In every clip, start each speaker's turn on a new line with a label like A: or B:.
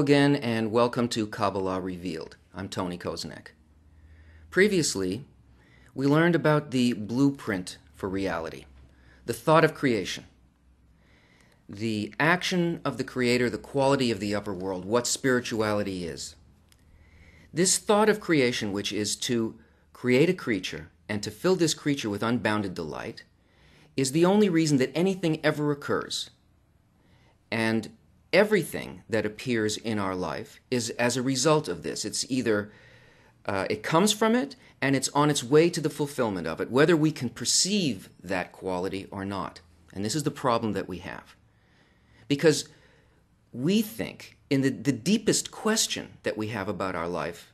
A: again, and welcome to Kabbalah Revealed. I'm Tony Kozenek. Previously, we learned about the blueprint for reality, the thought of creation, the action of the Creator, the quality of the upper world, what spirituality is. This thought of creation, which is to create a creature and to fill this creature with unbounded delight, is the only reason that anything ever occurs. And everything that appears in our life is as a result of this. It's either it comes from it and it's on its way to the fulfillment of it, whether we can perceive that quality or not. And this is the problem that we have. Because we think in the deepest question that we have about our life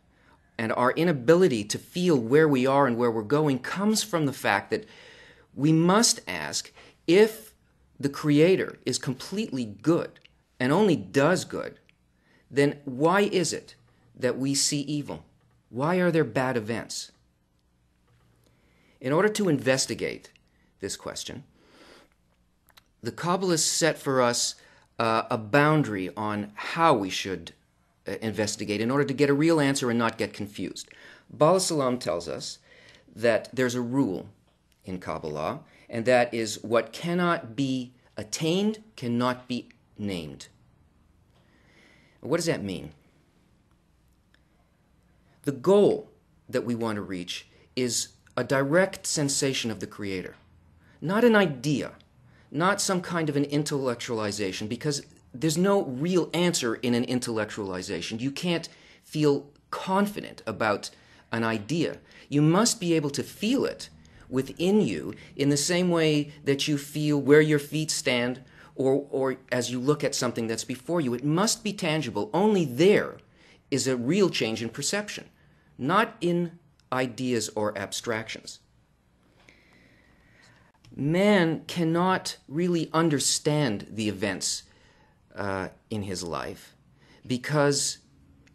A: and our inability to feel where we are and where we're going comes from the fact that we must ask if the Creator is completely good and only does good, then why is it that we see evil? Why are there bad events? In order to investigate this question, the Kabbalists set for us a boundary on how we should investigate in order to get a real answer and not get confused. Baal Salam tells us that there's a rule in Kabbalah, and that is what cannot be attained cannot be named. What does that mean? The goal that we want to reach is a direct sensation of the Creator, not an idea, not some kind of an intellectualization, because there's no real answer in an intellectualization. You can't feel confident about an idea. You must be able to feel it within you in the same way that you feel where your feet stand or as you look at something that's before you. It must be tangible. Only there is a real change in perception, not in ideas or abstractions. Man cannot really understand the events in his life because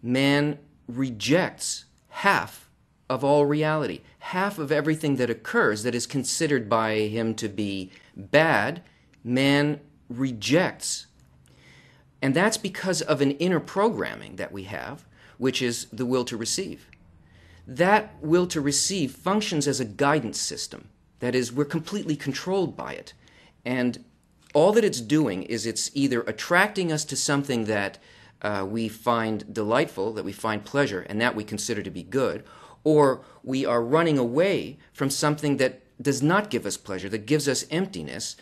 A: man rejects half of all reality. Half of everything that occurs that is considered by him to be bad, man rejects. And that's because of an inner programming that we have, which is the will to receive. That will to receive functions as a guidance system. That is, we're completely controlled by it. And all that it's doing is it's either attracting us to something that we find delightful, that we find pleasure, and that we consider to be good, or we are running away from something that does not give us pleasure, that gives us emptiness.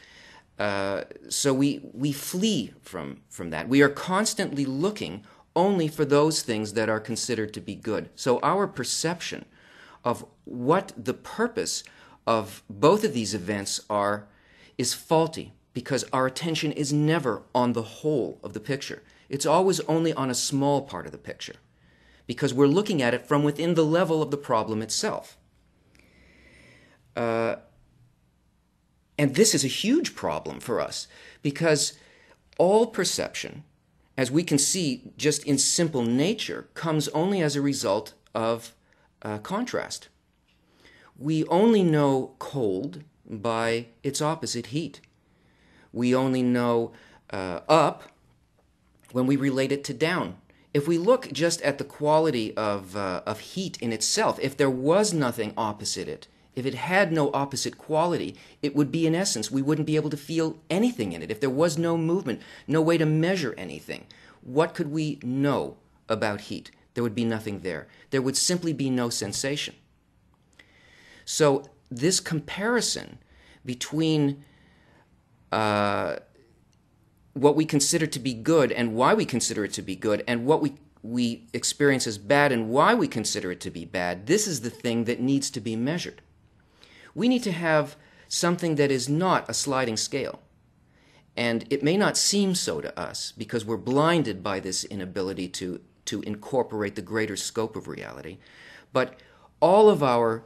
A: So we flee from that. We are constantly looking only for those things that are considered to be good. So our perception of what the purpose of both of these events are is faulty because our attention is never on the whole of the picture. It's always only on a small part of the picture because we're looking at it from within the level of the problem itself. And this is a huge problem for us because all perception, as we can see just in simple nature, comes only as a result of contrast. We only know cold by its opposite, heat. We only know up when we relate it to down. If we look just at the quality of heat in itself, if there was nothing opposite it, if it had no opposite quality, it would be in essence, we wouldn't be able to feel anything in it. If there was no movement, no way to measure anything, what could we know about heat? There would be nothing there. There would simply be no sensation. So this comparison between what we consider to be good and why we consider it to be good and what we experience as bad and why we consider it to be bad, this is the thing that needs to be measured. We need to have something that is not a sliding scale. And it may not seem so to us because we're blinded by this inability to incorporate the greater scope of reality. But all of our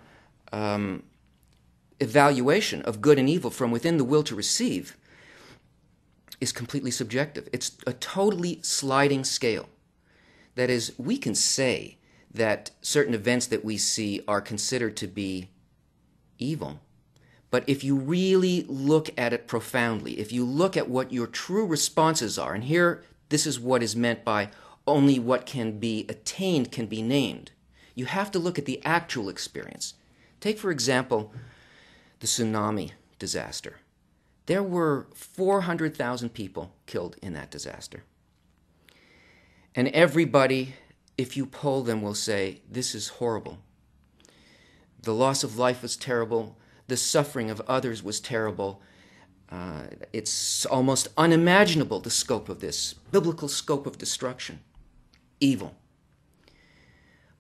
A: evaluation of good and evil from within the will to receive is completely subjective. It's a totally sliding scale. That is, we can say that certain events that we see are considered to be evil, but if you really look at it profoundly, if you look at what your true responses are, and here this is what is meant by only what can be attained can be named. You have to look at the actual experience. Take, for example, the tsunami disaster. There were 400,000 people killed in that disaster. And everybody, if you poll them, will say, this is horrible. The loss of life was terrible. The suffering of others was terrible. It's almost unimaginable, the scope of this, biblical scope of destruction, evil.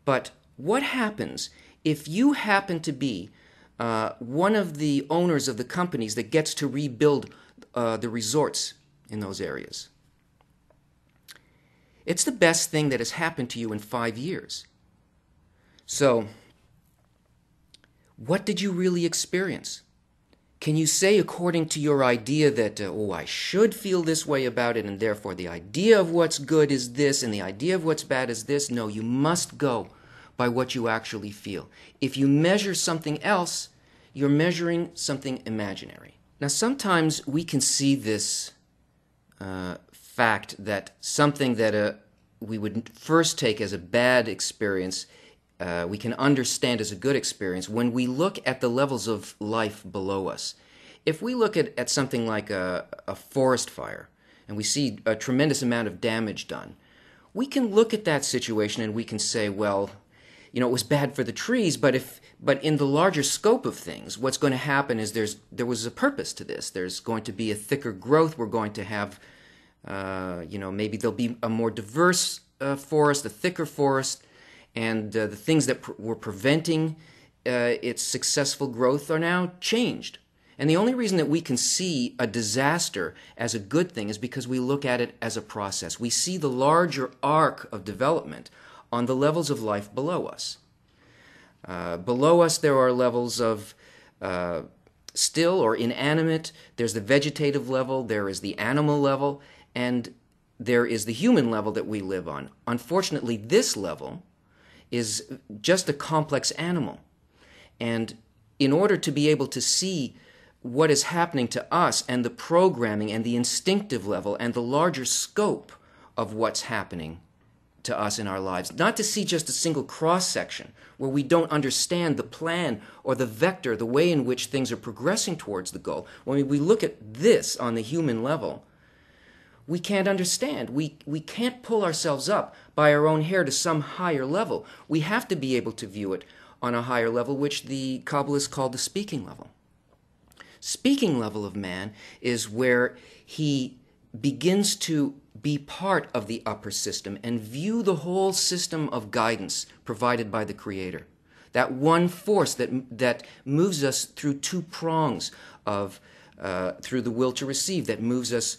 A: But what happens if you happen to be one of the owners of the companies that gets to rebuild the resorts in those areas? It's the best thing that has happened to you in 5 years. So, what did you really experience? Can you say, according to your idea, that, I should feel this way about it, and therefore the idea of what's good is this, and the idea of what's bad is this? No, you must go by what you actually feel. If you measure something else, you're measuring something imaginary. Now, sometimes we can see this fact that something that we would first take as a bad experience, we can understand as a good experience when we look at the levels of life below us. If we look at something like a forest fire, and we see a tremendous amount of damage done, we can look at that situation and we can say, well, it was bad for the trees, but in the larger scope of things, what's going to happen is there was a purpose to this. There's going to be a thicker growth. We're going to have, maybe there'll be a more diverse forest, a thicker forest, and the things that were preventing its successful growth are now changed. And the only reason that we can see a disaster as a good thing is because we look at it as a process. We see the larger arc of development on the levels of life below us. Below us, there are levels of still or inanimate. There's the vegetative level, there is the animal level, and there is the human level that we live on. Unfortunately, this level is just a complex animal. And in order to be able to see what is happening to us and the programming and the instinctive level and the larger scope of what's happening to us in our lives, not to see just a single cross-section where we don't understand the plan or the vector, the way in which things are progressing towards the goal. When we look at this on the human level, we can't understand. We can't pull ourselves up by our own hair to some higher level. We have to be able to view it on a higher level, which the Kabbalists call the speaking level. Speaking level of man is where he begins to be part of the upper system and view the whole system of guidance provided by the Creator. That one force that moves us through two prongs of through the will to receive, that moves us,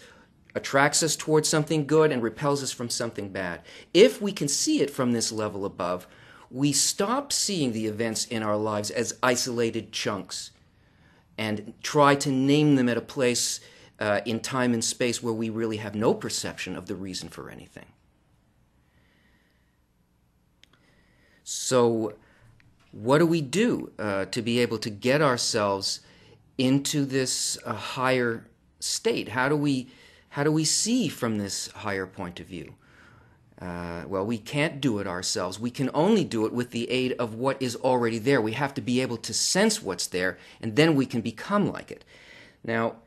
A: attracts us towards something good and repels us from something bad. If we can see it from this level above, we stop seeing the events in our lives as isolated chunks and try to name them at a place in time and space where we really have no perception of the reason for anything. So what do we do to be able to get ourselves into this higher state? How do we see from this higher point of view? Well, we can't do it ourselves. We can only do it with the aid of what is already there. We have to be able to sense what's there, and then we can become like it. Now,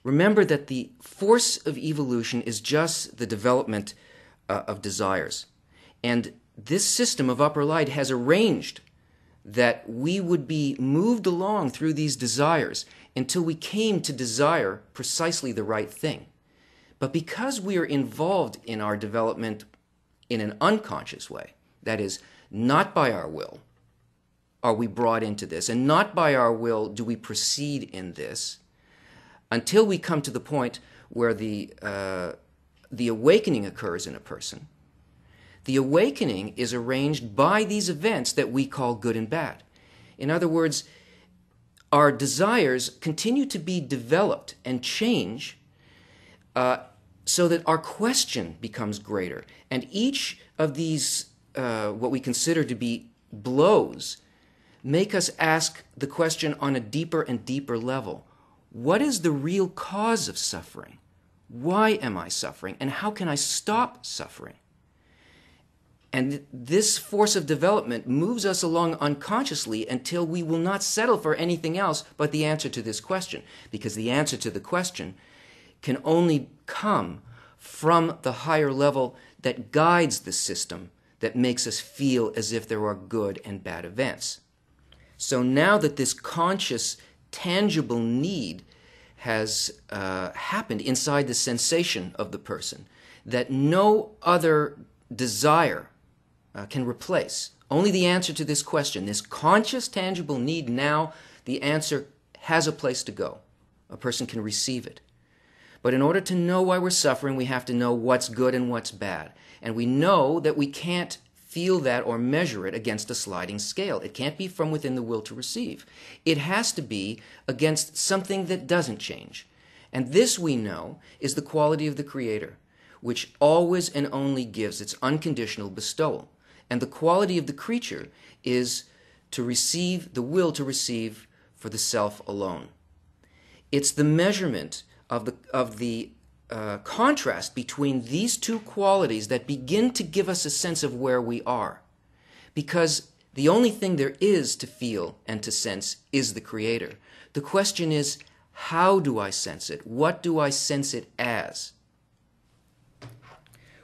A: remember that the force of evolution is just the development of desires. And this system of upper light has arranged that we would be moved along through these desires until we came to desire precisely the right thing. But because we are involved in our development in an unconscious way, that is, not by our will are we brought into this, and not by our will do we proceed in this, until we come to the point where the awakening occurs in a person. The awakening is arranged by these events that we call good and bad. In other words, our desires continue to be developed and change so that our question becomes greater. And each of these, what we consider to be blows, make us ask the question on a deeper and deeper level. What is the real cause of suffering? Why am I suffering? And how can I stop suffering? And this force of development moves us along unconsciously until we will not settle for anything else but the answer to this question. Because the answer to the question can only come from the higher level that guides the system that makes us feel as if there are good and bad events. So now that this conscious, tangible need has happened inside the sensation of the person that no other desire can replace. Only the answer to this question, this conscious, tangible need, now the answer has a place to go. A person can receive it. But in order to know why we're suffering, we have to know what's good and what's bad. And we know that we can't feel that or measure it against a sliding scale. It can't be from within the will to receive. It has to be against something that doesn't change. And this, we know, is the quality of the Creator, which always and only gives its unconditional bestowal. And the quality of the creature is to receive, the will to receive for the self alone. It's the measurement of the contrast between these two qualities that begin to give us a sense of where we are. Because the only thing there is to feel and to sense is the Creator. The question is, how do I sense it? What do I sense it as?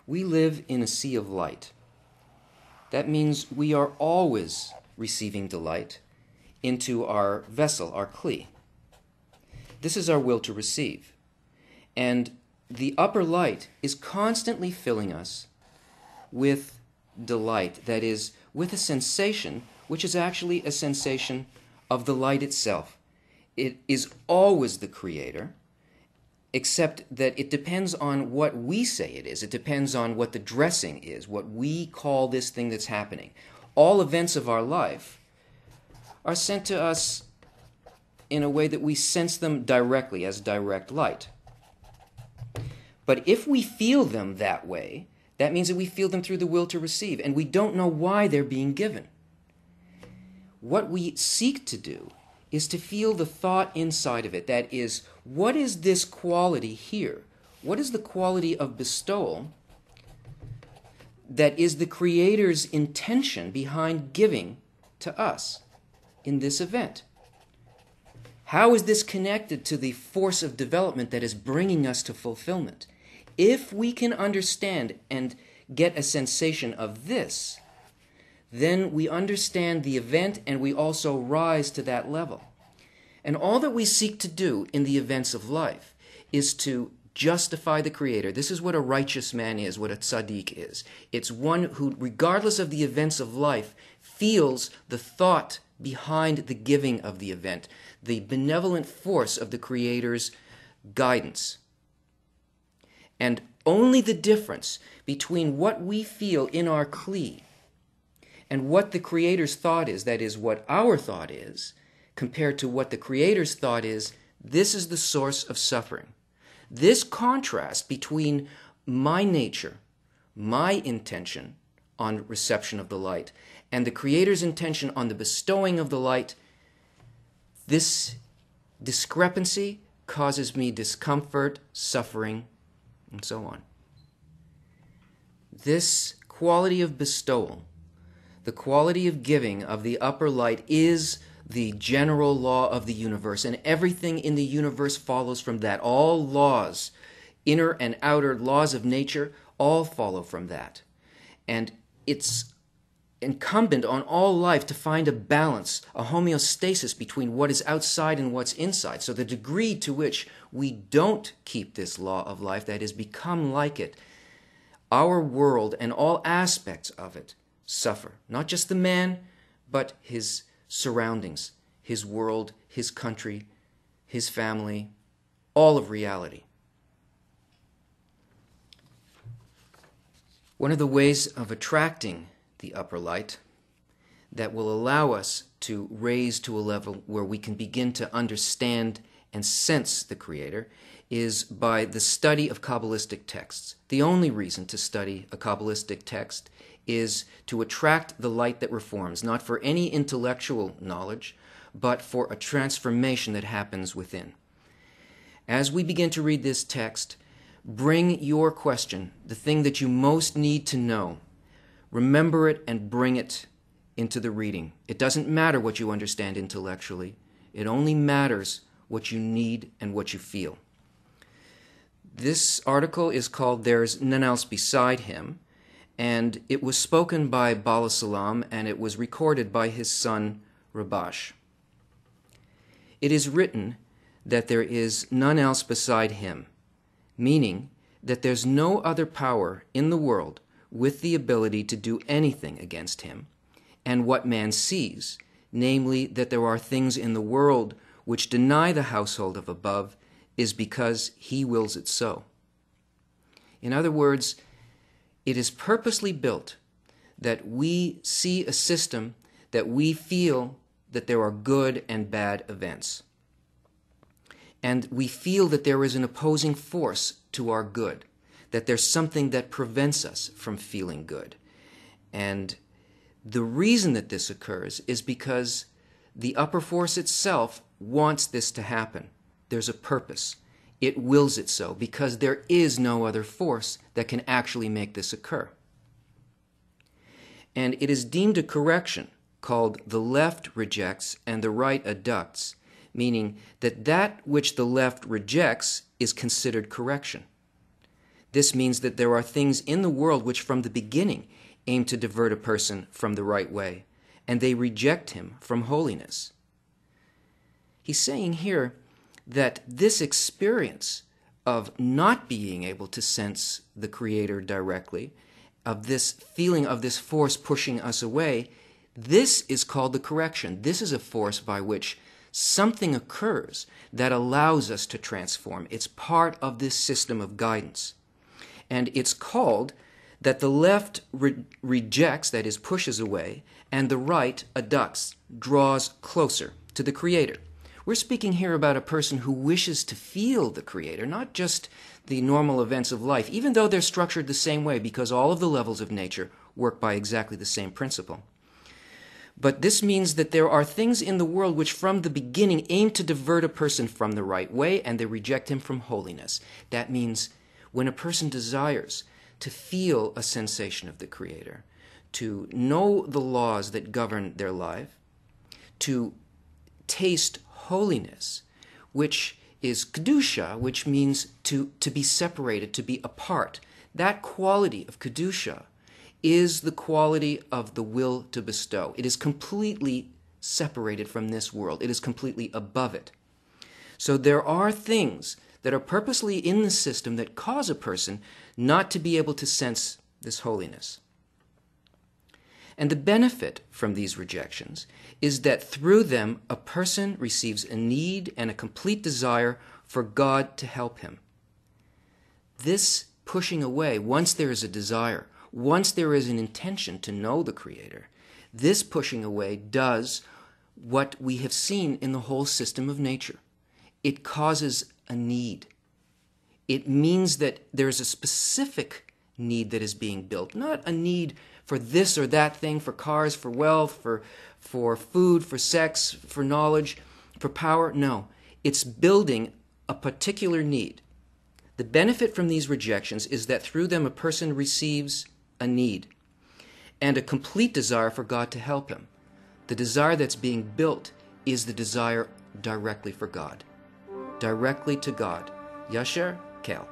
A: We live in a sea of light. That means we are always receiving delight into our vessel, our kli. This is our will to receive. And the upper light is constantly filling us with delight, that is, with a sensation which is actually a sensation of the light itself. It is always the Creator, except that it depends on what we say it is. It depends on what the dressing is, what we call this thing that's happening. All events of our life are sent to us in a way that we sense them directly as direct light. But if we feel them that way, that means that we feel them through the will to receive, and we don't know why they're being given. What we seek to do is to feel the thought inside of it. That is, what is this quality here? What is the quality of bestowal that is the Creator's intention behind giving to us in this event? How is this connected to the force of development that is bringing us to fulfillment? If we can understand and get a sensation of this, then we understand the event and we also rise to that level. And all that we seek to do in the events of life is to justify the Creator. This is what a righteous man is, what a tzaddik is. It's one who, regardless of the events of life, feels the thought behind the giving of the event, the benevolent force of the Creator's guidance. And only the difference between what we feel in our kli and what the Creator's thought is, that is, what our thought is, compared to what the Creator's thought is, this is the source of suffering. This contrast between my nature, my intention on reception of the light, and the Creator's intention on the bestowing of the light, this discrepancy causes me discomfort, suffering, and so on. This quality of bestowal, the quality of giving of the upper light, is the general law of the universe, and everything in the universe follows from that. All laws, inner and outer laws of nature, all follow from that. And it's incumbent on all life to find a balance, a homeostasis between what is outside and what's inside. So the degree to which we don't keep this law of life, that is, become like it, our world and all aspects of it suffer. Not just the man, but his surroundings, his world, his country, his family, all of reality. One of the ways of attracting the upper light that will allow us to raise to a level where we can begin to understand and sense the Creator is by the study of Kabbalistic texts. The only reason to study a Kabbalistic text is to attract the light that reforms, not for any intellectual knowledge, but for a transformation that happens within. As we begin to read this text, bring your question, the thing that you most need to know. Remember it and bring it into the reading. It doesn't matter what you understand intellectually. It only matters what you need and what you feel. This article is called There's None Else Beside Him, and it was spoken by Bala Salam, and it was recorded by his son Rabash. It is written that there is none else beside him, meaning that there's no other power in the world with the ability to do anything against him, and what man sees, namely that there are things in the world which deny the household of above, is because he wills it so. In other words, it is purposely built that we see a system that we feel that there are good and bad events. And we feel that there is an opposing force to our good, that there's something that prevents us from feeling good. And the reason that this occurs is because the upper force itself wants this to happen. There's a purpose. It wills it so because there is no other force that can actually make this occur. And it is deemed a correction called the left rejects and the right adducts, meaning that that which the left rejects is considered correction. This means that there are things in the world which from the beginning aim to divert a person from the right way, and they reject him from holiness. He's saying here that this experience of not being able to sense the Creator directly, of this feeling of this force pushing us away, this is called the correction. This is a force by which something occurs that allows us to transform. It's part of this system of guidance. And it's called that the left rejects, that is, pushes away, and the right adducts, draws closer to the Creator. We're speaking here about a person who wishes to feel the Creator, not just the normal events of life, even though they're structured the same way because all of the levels of nature work by exactly the same principle. But this means that there are things in the world which from the beginning aim to divert a person from the right way, and they reject him from holiness. That means when a person desires to feel a sensation of the Creator, to know the laws that govern their life, to taste holiness, which is kedusha, which means to be separated, to be apart. That quality of kedusha is the quality of the will to bestow. It is completely separated from this world. It is completely above it. So there are things that are purposely in the system that cause a person not to be able to sense this holiness. And the benefit from these rejections is that through them a person receives a need and a complete desire for God to help him. This pushing away, once there is a desire, once there is an intention to know the Creator, this pushing away does what we have seen in the whole system of nature. It causes a need. It means that there's a specific need that is being built, not a need for this or that thing, for cars, for wealth, for food, for sex, for knowledge, for power. No, it's building a particular need. The benefit from these rejections is that through them a person receives a need and a complete desire for God to help him. The desire that's being built is the desire directly for God, directly to God. Yasher Kel,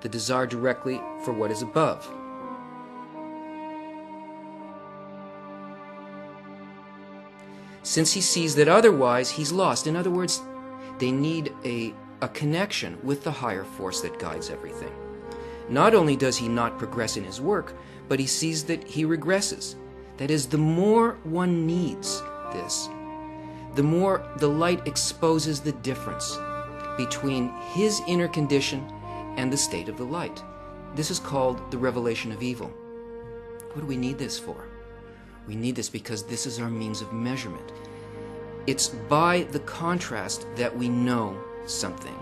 A: the desire directly for what is above. Since he sees that otherwise he's lost. In other words, they need a connection with the higher force that guides everything. Not only does he not progress in his work, but he sees that he regresses. That is, the more one needs this, the more the light exposes the difference between his inner condition and the state of the light. This is called the revelation of evil. What do we need this for? We need this because this is our means of measurement. It's by the contrast that we know something.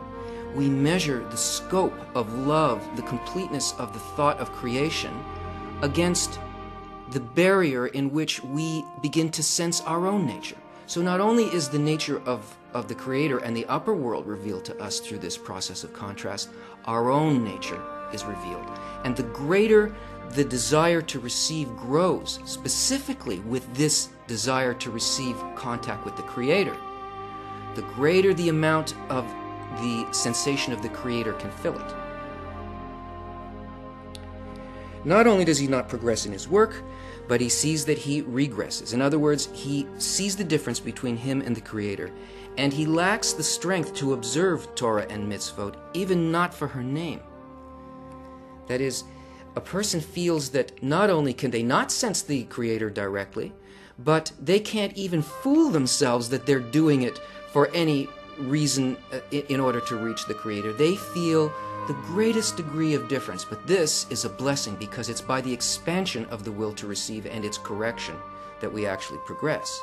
A: We measure the scope of love, the completeness of the thought of creation, against the barrier in which we begin to sense our own nature. So not only is the nature of the Creator and the upper world revealed to us through this process of contrast, our own nature is revealed. And the greater the desire to receive grows, specifically with this desire to receive contact with the Creator, the greater the amount of the sensation of the Creator can fill it. Not only does he not progress in his work, but he sees that he regresses. In other words, he sees the difference between him and the Creator, and he lacks the strength to observe Torah and mitzvot, even not for her name. That is, a person feels that not only can they not sense the Creator directly, but they can't even fool themselves that they're doing it for any reason in order to reach the Creator. They feel the greatest degree of difference, but this is a blessing because it's by the expansion of the will to receive and its correction that we actually progress.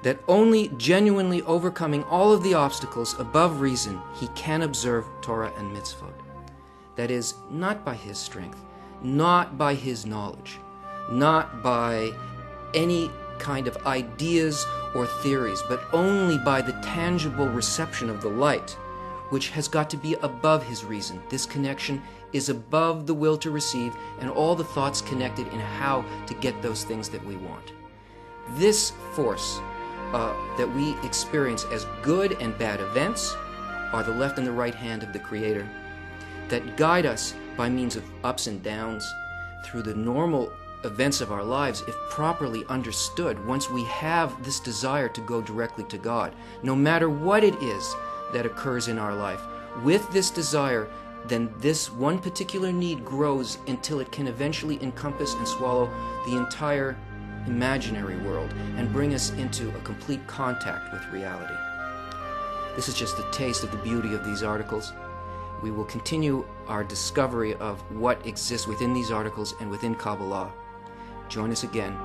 A: That only genuinely overcoming all of the obstacles above reason, he can observe Torah and mitzvot. That is, not by his strength, not by his knowledge, not by any kind of ideas or theories, but only by the tangible reception of the light, which has got to be above his reason. This connection is above the will to receive and all the thoughts connected in how to get those things that we want. This force that we experience as good and bad events are the left and the right hand of the Creator that guide us by means of ups and downs through the normal events of our lives, if properly understood. Once we have this desire to go directly to God, no matter what it is that occurs in our life, with this desire, then this one particular need grows until it can eventually encompass and swallow the entire imaginary world and bring us into a complete contact with reality. This is just a taste of the beauty of these articles. We will continue our discovery of what exists within these articles and within Kabbalah. Join us again